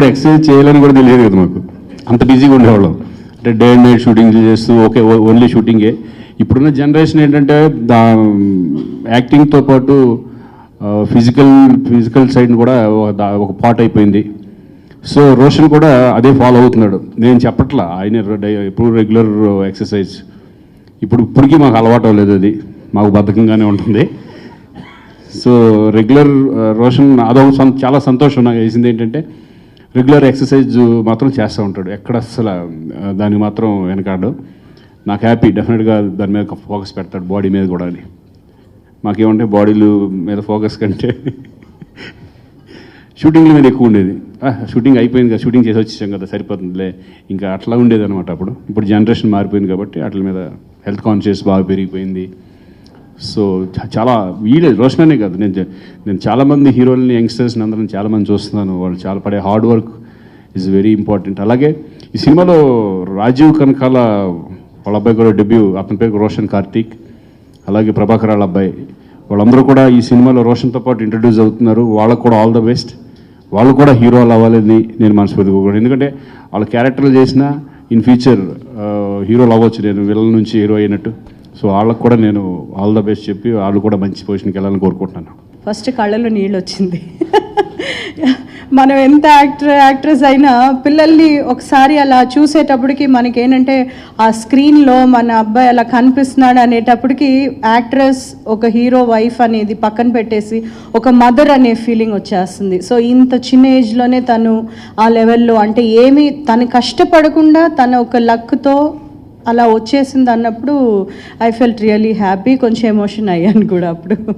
చిన్నప్పుడు ఎక్సర్సైజ్ చేయాలని కూడా తెలియదు కదా మాకు, అంత బిజీగా ఉండేవాళ్ళం. అంటే డే అండ్ నైట్ షూటింగ్ చేస్తూ ఓకే ఓన్లీ షూటింగే. ఇప్పుడున్న జనరేషన్ ఏంటంటే యాక్టింగ్తో పాటు ఫిజికల్ సైడ్ కూడా ఒక పార్ట్ అయిపోయింది. సో రోషన్ కూడా అదే ఫాలో అవుతున్నాడు. నేను చెప్పట్లా, ఆయన ఎప్పుడు రెగ్యులర్ ఎక్సర్సైజ్. ఇప్పటికీ మాకు అలవాటు అవ్వలేదు, అది మాకు బద్ధకంగానే ఉంటుంది. సో రెగ్యులర్ రోషన్ అదొక చాలా సంతోషం నాకు వేసింది ఏంటంటే రెగ్యులర్ ఎక్సర్సైజ్ మాత్రం చేస్తూ ఉంటాడు, ఎక్కడ అసలు దానికి మాత్రం వెనకాడు. నాకు హ్యాపీ, డెఫినెట్గా దాని మీద ఫోకస్ పెడతాడు, బాడీ మీద కూడా. అని మాకేమంటే బాడీలు మీద ఫోకస్ కంటే షూటింగ్ల మీద ఎక్కువ ఉండేది. షూటింగ్ అయిపోయింది కదా, షూటింగ్ చేసి వచ్చేసాం కదా, సరిపోతుందిలే, ఇంకా అట్లా ఉండేది అనమాట అప్పుడు. ఇప్పుడు జనరేషన్ మారిపోయింది కాబట్టి వాటి మీద హెల్త్ కాన్షియస్ బాగా పెరిగిపోయింది. సో చాలా రోషన్ అనే కాదు, నేను చాలామంది హీరోలని, యంగ్స్టర్స్ని అందరం చాలామంది చూస్తున్నాను. వాళ్ళు చాలా పడే hard work is very important. అలాగే ఈ సినిమాలో రాజీవ్ కనకాల వాళ్ళ అబ్బాయి కూడా డెబ్యూ, అతని పేరు రోషన్ కార్తీక్, అలాగే ప్రభాకర్ వాళ్ళ అబ్బాయి, వాళ్ళందరూ కూడా ఈ సినిమాలో రోషన్తో పాటు ఇంట్రడ్యూస్ అవుతున్నారు. వాళ్ళకు కూడా ఆల్ ద బెస్ట్. వాళ్ళు కూడా హీరోలు అవ్వాలని నేను మనస్ఫూర్తిగా కూడా, ఎందుకంటే వాళ్ళ క్యారెక్టర్లు చేసినా ఇన్ ఫ్యూచర్ హీరోలు అవ్వచ్చు, నేను విలన్ నుంచి హీరో అయినట్టు. సో వాళ్ళకు కూడా నేను ఆల్ ద బెస్ట్ చెప్పి వాళ్ళు కూడా మంచి పొజిషన్కి వెళ్ళాలని కోరుకుంటున్నాను. ఫస్ట్ కళ్ళలో నీళ్ళు వచ్చింది. మనం ఎంత యాక్ట్రెస్ అయినా పిల్లల్ని ఒకసారి అలా చూసేటప్పటికి మనకేంటంటే ఆ స్క్రీన్లో మన అబ్బాయి అలా కనిపిస్తున్నాడు అనేటప్పటికి యాక్ట్రెస్ ఒక హీరో వైఫ్ అనేది పక్కన పెట్టేసి ఒక మదర్ అనే ఫీలింగ్ వచ్చేస్తుంది. సో ఇంత చిన్న ఏజ్లోనే తను ఆ లెవెల్లో, అంటే ఏమీ తను కష్టపడకుండా తన ఒక లక్తో అలా వచ్చేసింది అన్నప్పుడు ఐ ఫెల్ట్ రియలీ హ్యాపీ. కొంచెం ఎమోషన్ అయ్యాను కూడా అప్పుడు.